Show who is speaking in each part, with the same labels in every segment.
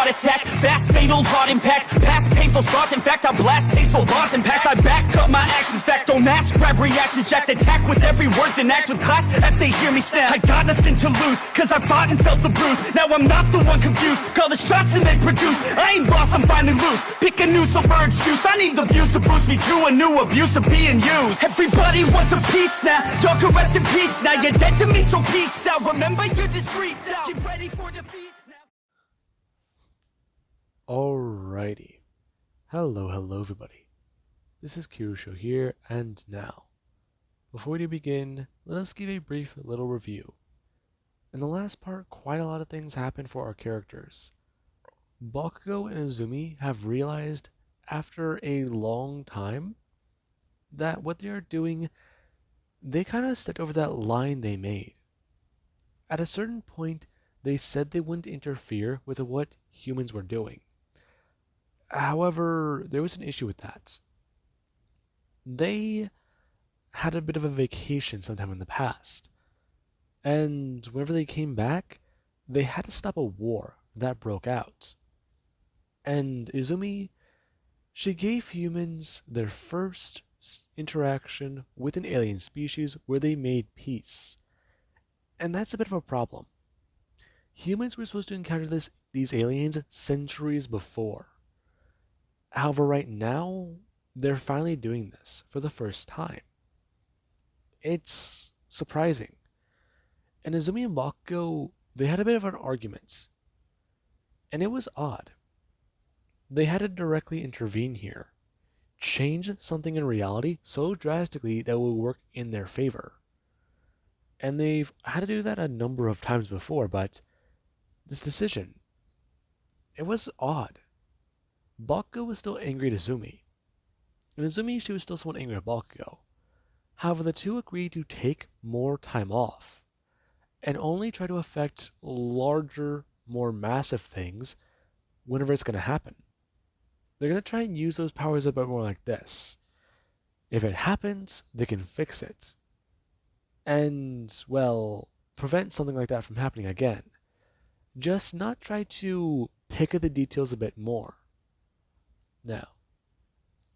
Speaker 1: heart attack. Fast, fatal, hard impact. Past painful scars, in fact, I blast tasteful bars and pass. I back up my actions, fact, don't ask, grab reactions, jacked, attack with every word, then act with class as they hear me snap. I got nothing to lose, cause I fought and felt the bruise. Now I'm not the one confused, call the shots and they produce. I ain't lost, I'm finally loose, pick a new submerged juice. I need the views to boost me to a new abuse of being used. Everybody wants a piece now, y'all can rest in peace now. You're dead to me, so peace out. Remember you're discreet now, get ready for defeat now.
Speaker 2: Alrighty. Hello everybody. This is Kirusho here, and now, before we begin, let us give a brief little review. In the last part, quite a lot of things happened for our characters. Bakugo and Izumi have realized, after a long time, that what they are doing, they kind of stepped over that line they made. At a certain point, they said they wouldn't interfere with what humans were doing. However, there was an issue with that. They had a bit of a vacation sometime in the past, and whenever they came back, they had to stop a war that broke out. And Izumi, she gave humans their first interaction with an alien species where they made peace. And that's a bit of a problem. Humans were supposed to encounter these aliens centuries before. However, right now, they're finally doing this for the first time. It's surprising. And Izumi and Bakugo, they had a bit of an argument. And it was odd. They had to directly intervene here, change something in reality so drastically that it would work in their favor. And they've had to do that a number of times before, but this decision, it was odd. Bakugo was still angry at Izumi, and Izumi, she was still somewhat angry at Bakugo. However, the two agreed to take more time off, and only try to affect larger, more massive things whenever it's going to happen. They're going to try and use those powers a bit more like this. If it happens, they can fix it. And, well, prevent something like that from happening again. Just not try to pick at the details a bit more. Now,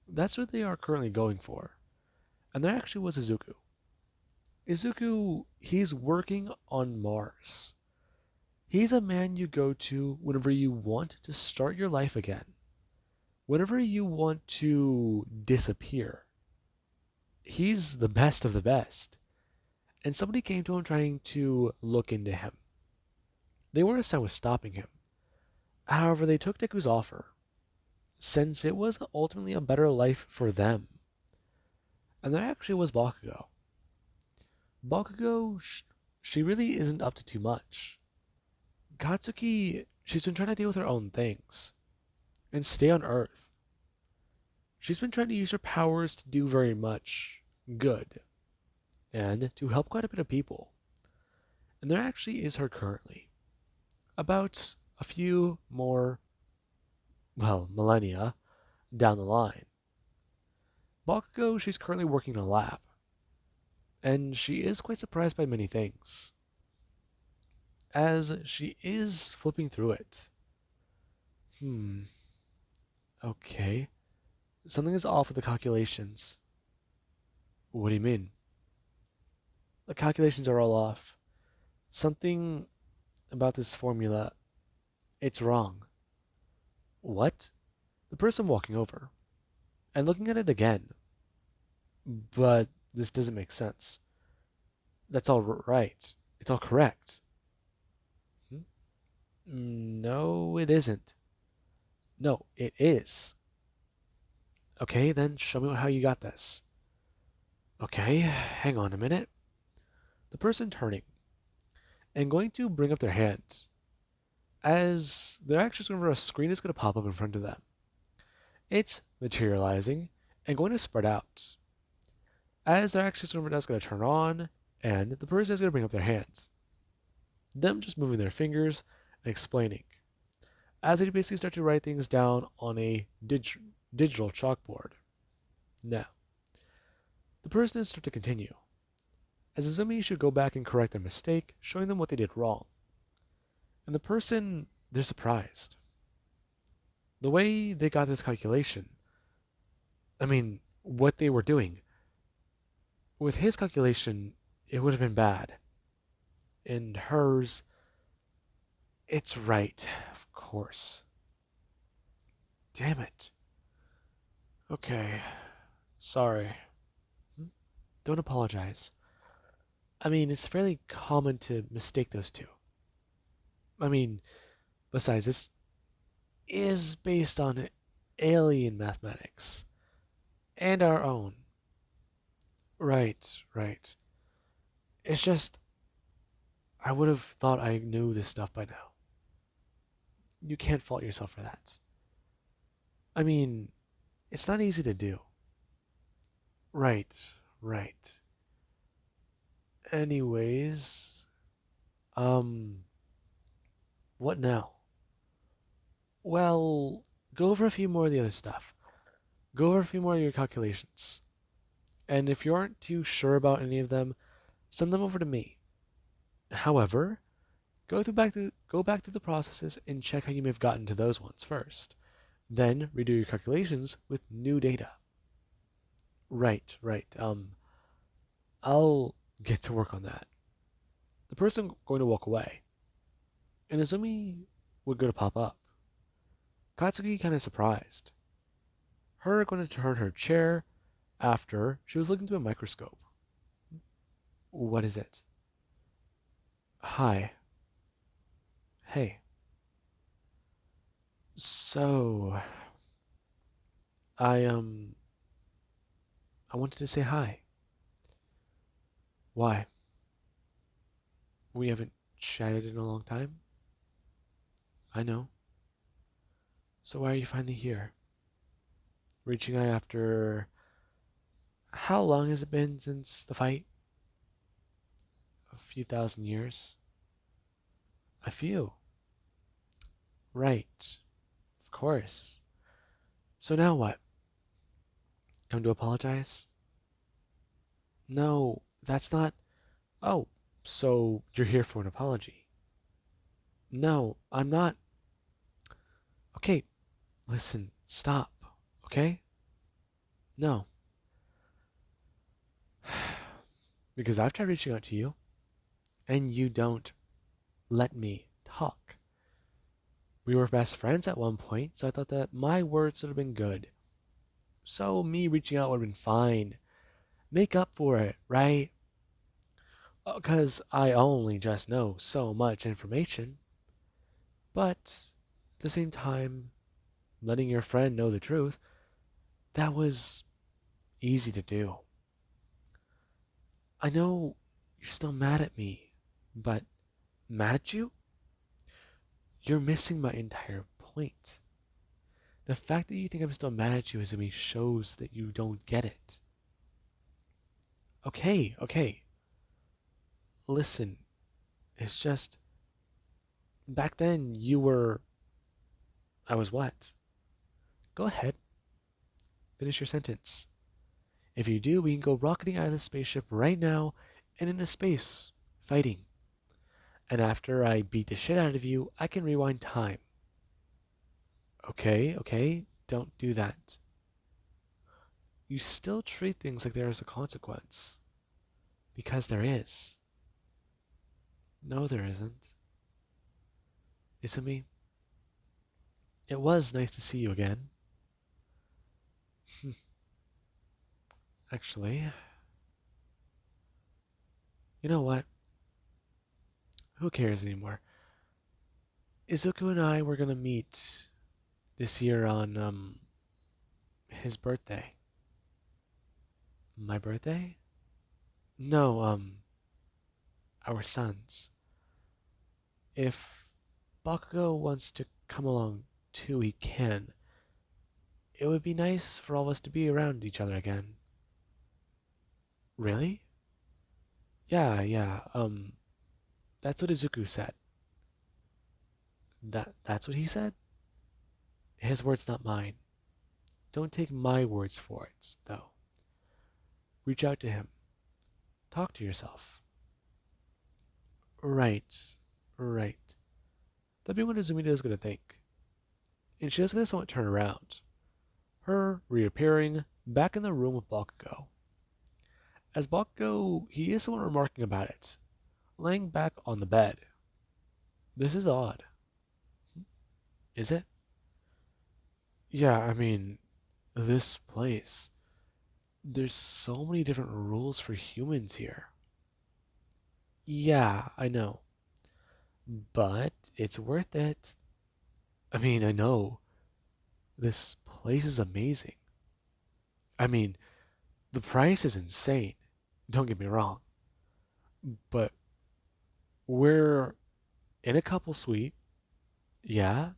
Speaker 2: that's what they are currently going for. And there actually was Izuku. Izuku, he's working on Mars. He's a man you go to whenever you want to start your life again. Whenever you want to disappear. He's the best of the best. And somebody came to him trying to look into him. They weren't assigned with stopping him. However, they took Deku's offer, since it was ultimately a better life for them. And there actually was Bakugo. Bakugo, she really isn't up to too much. Katsuki, she's been trying to deal with her own things, and stay on Earth. She's been trying to use her powers to do very much good, and to help quite a bit of people. And there actually is her currently. About a few more, well, millennia down the line. Bakugo, she's currently working in a lab, and she is quite surprised by many things, as she is flipping through it. Okay. Something is off with the calculations. What do you mean? The calculations are all off. Something about this formula, it's wrong. What? The person walking over and looking at it again. But this doesn't make sense. That's all right. It's all correct. No, it isn't. No, it is. Okay, then show me how you got this. Okay, hang on a minute. The person turning and going to bring up their hands, as they're actually whenever a screen is going to pop up in front of them. It's materializing and going to spread out. As their action whenever that's going to turn on, and the person is going to bring up their hands. Them just moving their fingers and explaining, as they basically start to write things down on a digital chalkboard. Now, the person is start to continue, as Izumi should go back and correct their mistake, showing them what they did wrong. And the person, they're surprised. The way they got this calculation, I mean, what they were doing, with his calculation, it would have been bad. And hers, it's right, of course. Damn it. Okay, sorry. Don't apologize. I mean, it's fairly common to mistake those two. I mean, besides, this is based on alien mathematics and our own. Right, right. It's just, I would have thought I knew this stuff by now. You can't fault yourself for that. I mean, it's not easy to do. Right, right. Anyways, um, what now? Well, go over a few more of the other stuff. Go over a few more of your calculations. And if you aren't too sure about any of them, send them over to me. However, go back to the processes and check how you may have gotten to those ones first. Then redo your calculations with new data. Right, right. I'll get to work on that. The person going to walk away, and Azumi would go to pop up. Katsuki kind of surprised. Her going to turn her chair after she was looking through a microscope. What is it? Hi. Hey. So, I I wanted to say hi. Why? We haven't chatted in a long time? I know. So why are you finally here? Reaching out after... How long has it been since the fight? A few thousand years? A few. Right. Of course. So now what? Come to apologize? No, that's not... Oh, so you're here for an apology. No, I'm not... Okay, listen, stop, okay? No. Because I've tried reaching out to you, and you don't let me talk. We were best friends at one point, so I thought that my words would have been good. So me reaching out would have been fine. Make up for it, right? Because I only just know so much information. But at the same time, letting your friend know the truth, that was easy to do. I know you're still mad at me, but mad at you? You're missing my entire point. The fact that you think I'm still mad at you is me shows that you don't get it. Okay, okay. Listen, it's just back then you were I was what? Go ahead. Finish your sentence. If you do, we can go rocketing out of the spaceship right now and into space, fighting. And after I beat the shit out of you, I can rewind time. Okay, okay, don't do that. You still treat things like there is a consequence. Because there is. No, there isn't. Isumi, it was nice to see you again. Actually, you know what? Who cares anymore? Izuku and I were gonna meet this year on his birthday. My birthday? No, our son's. If Bakugo wants to come along too, he can. It would be nice for all of us to be around each other again. Really? Yeah, yeah, that's what Izuku said. That's what he said? His words, not mine. Don't take my words for it, though. Reach out to him. Talk to yourself. Right, right. That'd be what Izumida is gonna think. and she does gonna somewhat turn around, her reappearing back in the room with Bakugo. As Bakugo, he is somewhat remarking about it, laying back on the bed. This is odd. Is it? Yeah, I mean, this place. There's so many different rules for humans here. Yeah, I know. But it's worth it. I mean, I know. This place is amazing. I mean, the price is insane. Don't get me wrong. But we're in a couple suite. Yeah.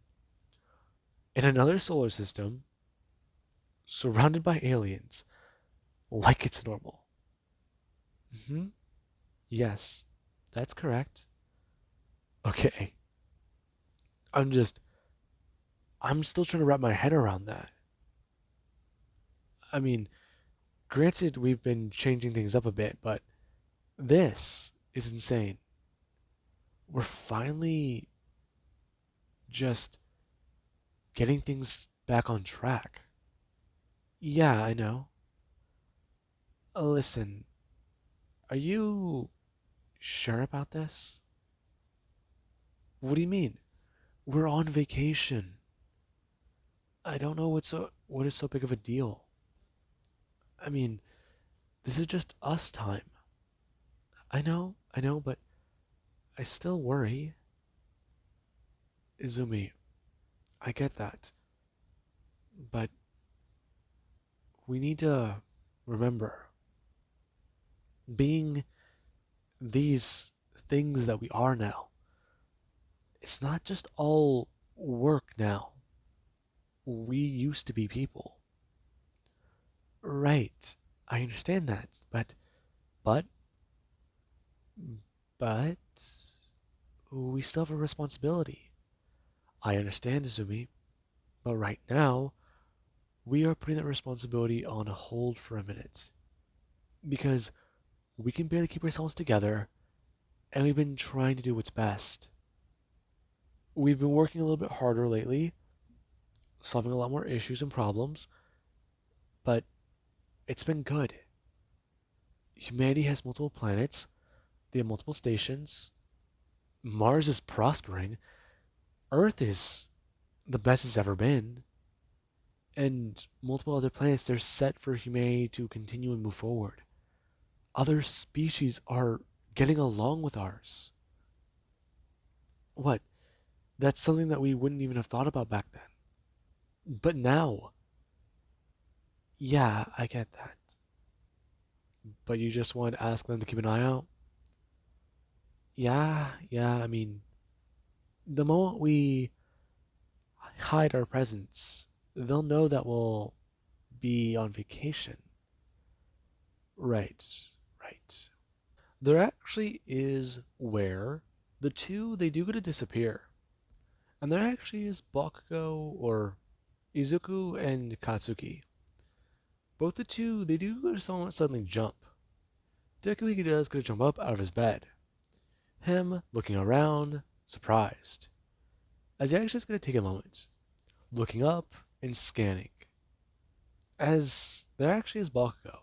Speaker 2: In another solar system, surrounded by aliens, like it's normal. Hmm. Yes, that's correct. Okay. I'm just, I'm still trying to wrap my head around that. I mean, granted, we've been changing things up a bit, but this is insane. We're finally just getting things back on track. Yeah, I know. Listen, are you sure about this? What do you mean? We're on vacation. I don't know what is so big of a deal. I mean, this is just us time. I know, but I still worry. Izumi, I get that. But we need to remember being these things that we are now. It's not just all work now. We used to be people. Right. I understand that. But, but, we still have a responsibility. I understand, Izumi, but right now, we are putting that responsibility on hold for a minute. Because we can barely keep ourselves together, and we've been trying to do what's best. We've been working a little bit harder lately, solving a lot more issues and problems, but it's been good. Humanity has multiple planets, they have multiple stations, Mars is prospering, Earth is the best it's ever been, and multiple other planets they're set for humanity to continue and move forward. Other species are getting along with ours. What? That's something that we wouldn't even have thought about back then. But now, yeah, I get that. But you just want to ask them to keep an eye out? Yeah, I mean, the moment we hide our presence, they'll know that we'll be on vacation. Right, right. There actually is where the two they do get to disappear. And there actually is Bakugo or Izuku and Katsuki. Both the two they do go to somewhat suddenly jump. Deku he does get to jump up out of his bed. Him looking around, surprised. As he actually is gonna take a moment, looking up and scanning. As there actually is Bakugo,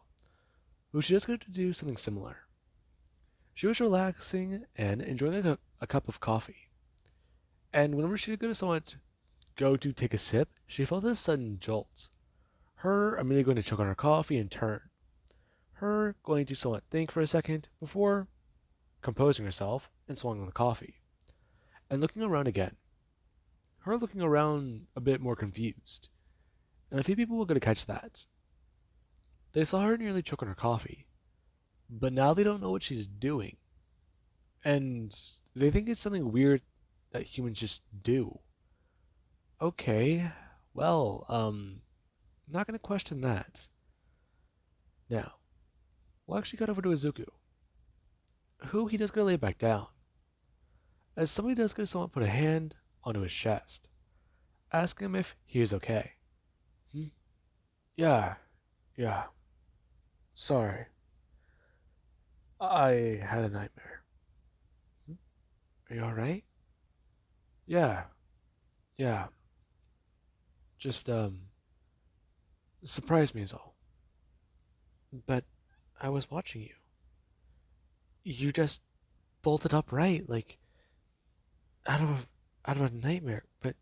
Speaker 2: who she just got to do something similar. She was relaxing and enjoying a cup of coffee. And whenever she would go to somewhat go to take a sip, she felt a sudden jolt. Her immediately going to choke on her coffee and turn. Her going to somewhat think for a second before composing herself and swallowing the coffee. And looking around again. Her looking around a bit more confused. And a few people were going to catch that. They saw her nearly choke on her coffee. But now they don't know what she's doing. And they think it's something weird that humans just do. Okay, well, not gonna question that. Now, we'll actually cut over to Izuku, who he does gonna lay back down, as somebody does gonna somewhat put a hand onto his chest, asking him if he is okay. Hmm? Yeah, yeah, sorry. I had a nightmare. Hmm? Are you alright? Yeah, yeah. Just, surprised me is all. But I was watching you. You just bolted upright, like out of a nightmare. But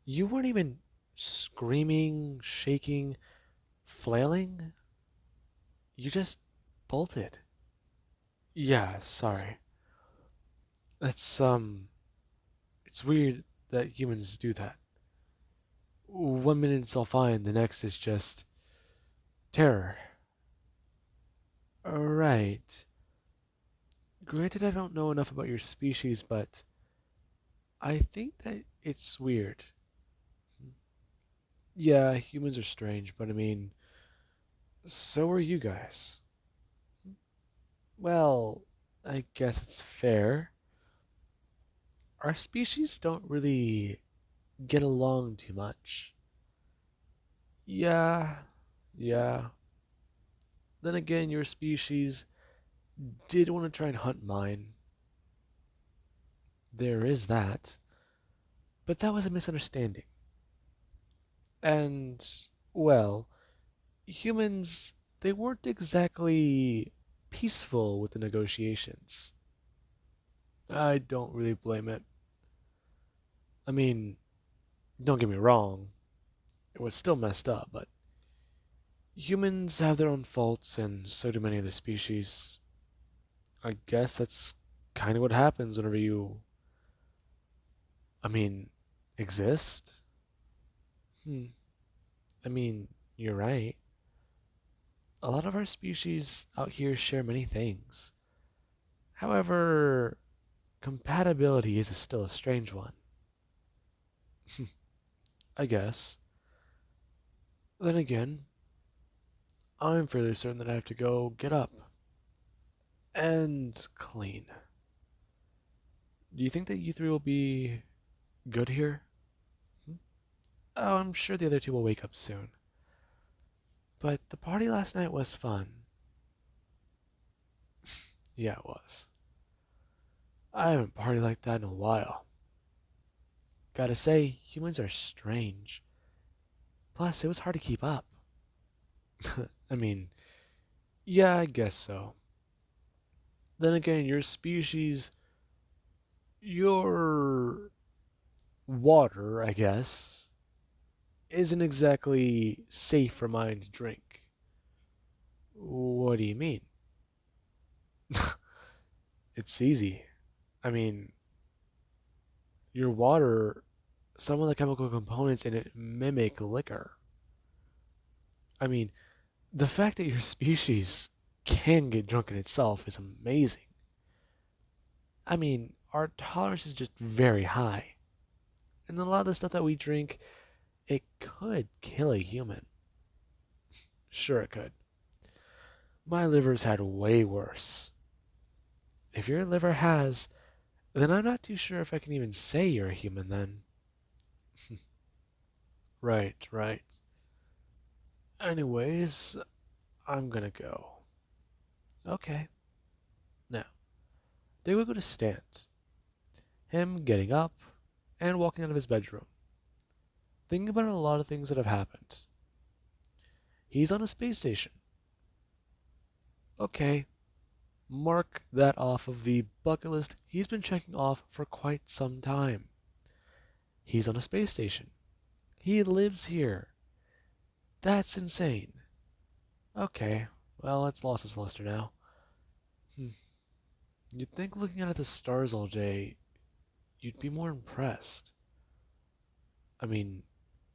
Speaker 2: you weren't even screaming, shaking, flailing. You just bolted. Yeah, sorry. That's it's weird that humans do that. 1 minute it's all fine, the next is just terror. Alright. Granted, I don't know enough about your species, but I think that it's weird. Yeah, humans are strange, but I mean, so are you guys. Well, I guess it's fair. Our species don't really get along too much. Yeah, yeah. Then again, your species did want to try and hunt mine. There is that. But that was a misunderstanding. And, well, humans, they weren't exactly peaceful with the negotiations. I don't really blame it. I mean, don't get me wrong, it was still messed up, but humans have their own faults, and so do many other species. I guess that's kind of what happens whenever you, I mean, exist? Hmm. I mean, you're right. A lot of our species out here share many things. However, compatibility is still a strange one. I guess. Then again, I'm fairly certain that I have to go get up and clean. Do you think that you three will be good here? Hmm? Oh, I'm sure the other two will wake up soon. But the party last night was fun. Yeah, it was. I haven't partied like that in a while. Gotta say, humans are strange. Plus, it was hard to keep up. I mean, yeah, I guess so. Then again, your species, your water, I guess, isn't exactly safe for mine to drink. What do you mean? It's easy. I mean, your water, some of the chemical components in it mimic liquor. I mean, the fact that your species can get drunk in itself is amazing. I mean, our tolerance is just very high. And a lot of the stuff that we drink, it could kill a human. Sure, it could. My liver's had way worse. If your liver has, then I'm not too sure if I can even say you're a human then. Right, right. Anyways, I'm gonna go. Okay. Now, they would go to stand. Him getting up and walking out of his bedroom, thinking about a lot of things that have happened. He's on a space station. Okay, mark that off of the bucket list he's been checking off for quite some time. He's on a space station. He lives here. That's insane. Okay, well, it's lost its luster now. Hmm. You'd think looking out at the stars all day, you'd be more impressed. I mean,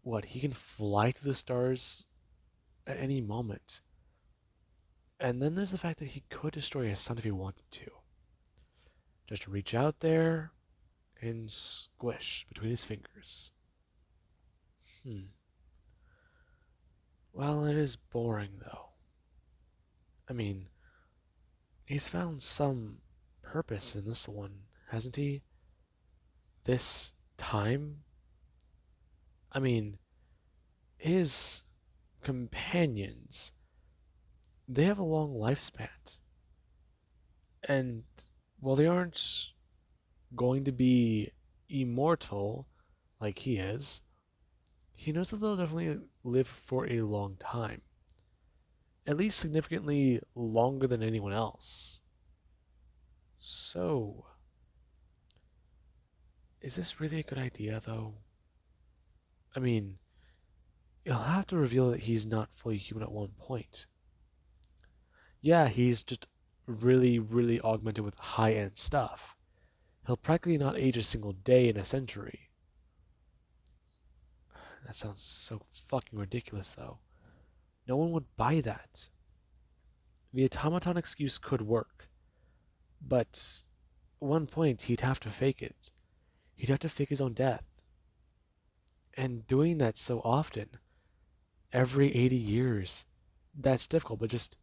Speaker 2: what, he can fly through the stars at any moment. And then there's the fact that he could destroy his sun if he wanted to. Just reach out there and squish between his fingers. Hmm. Well, it is boring, though. I mean, he's found some purpose in this one, hasn't he? This time? I mean, his companions, they have a long lifespan. And while they aren't going to be immortal like he is, He knows that they'll definitely live for a long time, at least significantly longer than anyone else. So, is this really a good idea, though? I mean, you'll have to reveal that he's not fully human at one point. Yeah, he's just really, really augmented with high end stuff. He'll practically not age a single day in a century. That sounds so fucking ridiculous, though. No one would buy that. The automaton excuse could work, but at one point he'd have to fake it. He'd have to fake his own death. And doing that so often, every 80 years, that's difficult, but just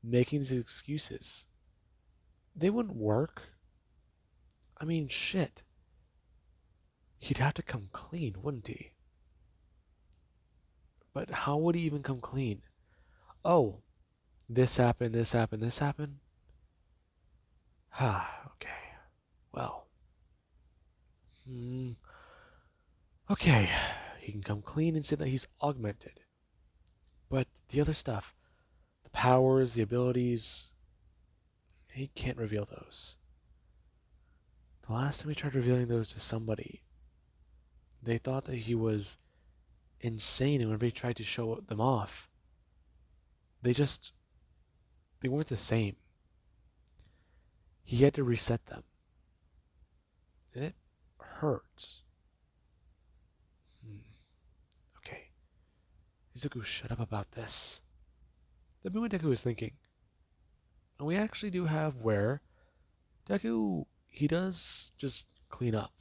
Speaker 2: making these excuses, they wouldn't work. I mean, shit. He'd have to come clean, wouldn't he? But how would he even come clean? Oh, this happened, this happened, this happened? Ah, okay. Well. Okay. He can come clean and say that he's augmented. But the other stuff, the powers, the abilities, he can't reveal those. The last time he tried revealing those to somebody, they thought that he was insane, and whenever he tried to show them off, they just, they weren't the same. He had to reset them. And it hurts. Okay. Izuku, shut up about this. The moment Deku was thinking. And we actually do have where Deku, he does just clean up.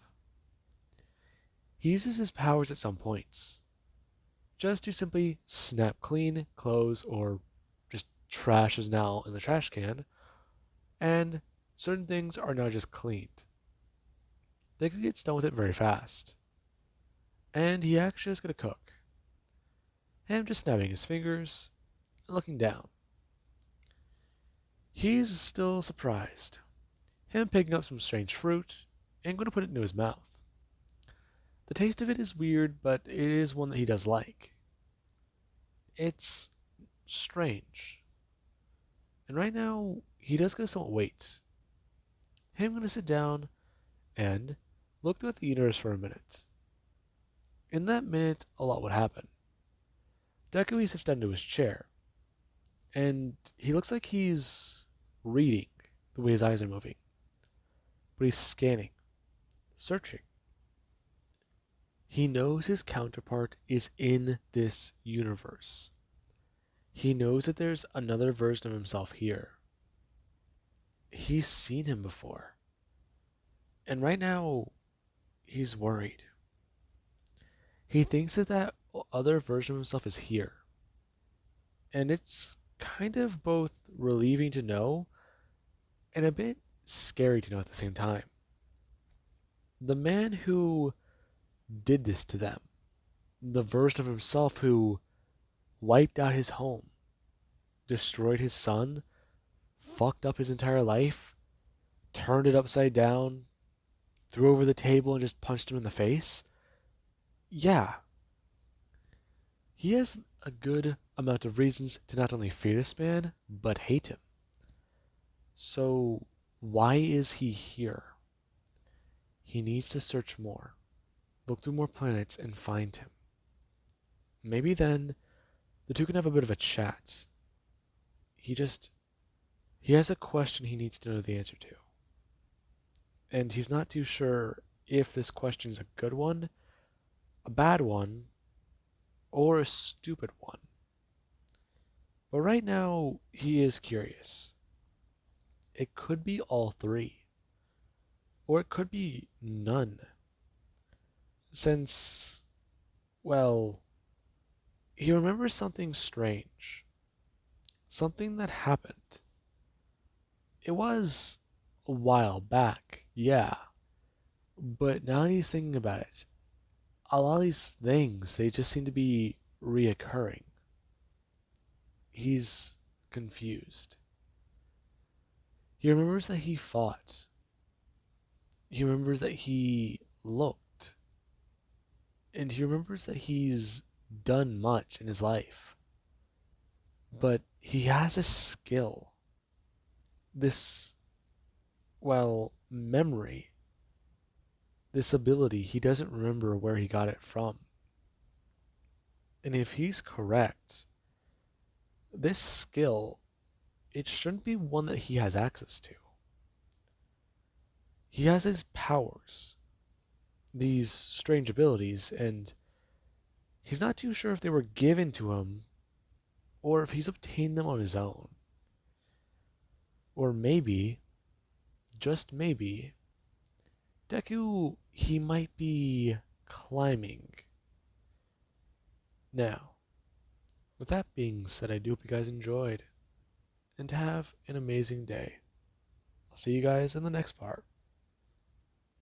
Speaker 2: He uses his powers at some points. Just to simply snap clean clothes or just trash is now in the trash can. And certain things are now just cleaned. Deku gets done with it very fast. And he actually is going to cook. Him just snapping his fingers and looking down. He's still surprised. Him picking up some strange fruit and going to put it into his mouth. The taste of it is weird, but it is one that he does like. It's strange. And right now, he does go somewhat wait. Him going to sit down and look throughout the universe for a minute. In that minute, a lot would happen. Deku, he sits down to his chair, and he looks like he's reading the way his eyes are moving. But he's scanning, searching. He knows his counterpart is in this universe. He knows that there's another version of himself here. He's seen him before. And right now, he's worried. He thinks that that other version of himself is here. And it's kind of both relieving to know and a bit scary to know at the same time. The man who did this to them, the version of himself who wiped out his home, destroyed his son, fucked up his entire life, turned it upside down, threw over the table and just punched him in the face. Yeah. He has a good amount of reasons to not only fear this man, but hate him. So, why is he here? He needs to search more, look through more planets, and find him. Maybe then the two can have a bit of a chat. He has a question he needs to know the answer to. And he's not too sure if this question is a good one, a bad one, or a stupid one. But right now, he is curious. It could be all three. Or it could be none. Since, well, he remembers something strange. Something that happened. It was a while back, yeah. But now that he's thinking about it, a lot of these things, they just seem to be reoccurring. He's confused. He remembers that he fought. He remembers that he looked. And he remembers that he's done much in his life. But he has a skill, this, well, memory, this ability. He doesn't remember where he got it from. And if he's correct, this skill, it shouldn't be one that he has access to. He has his powers, these strange abilities, and he's not too sure if they were given to him or if he's obtained them on his own. Or maybe, just maybe, Deku, he might be climbing. Now, with that being said, I do hope you guys enjoyed, and have an amazing day. I'll see you guys in the next part.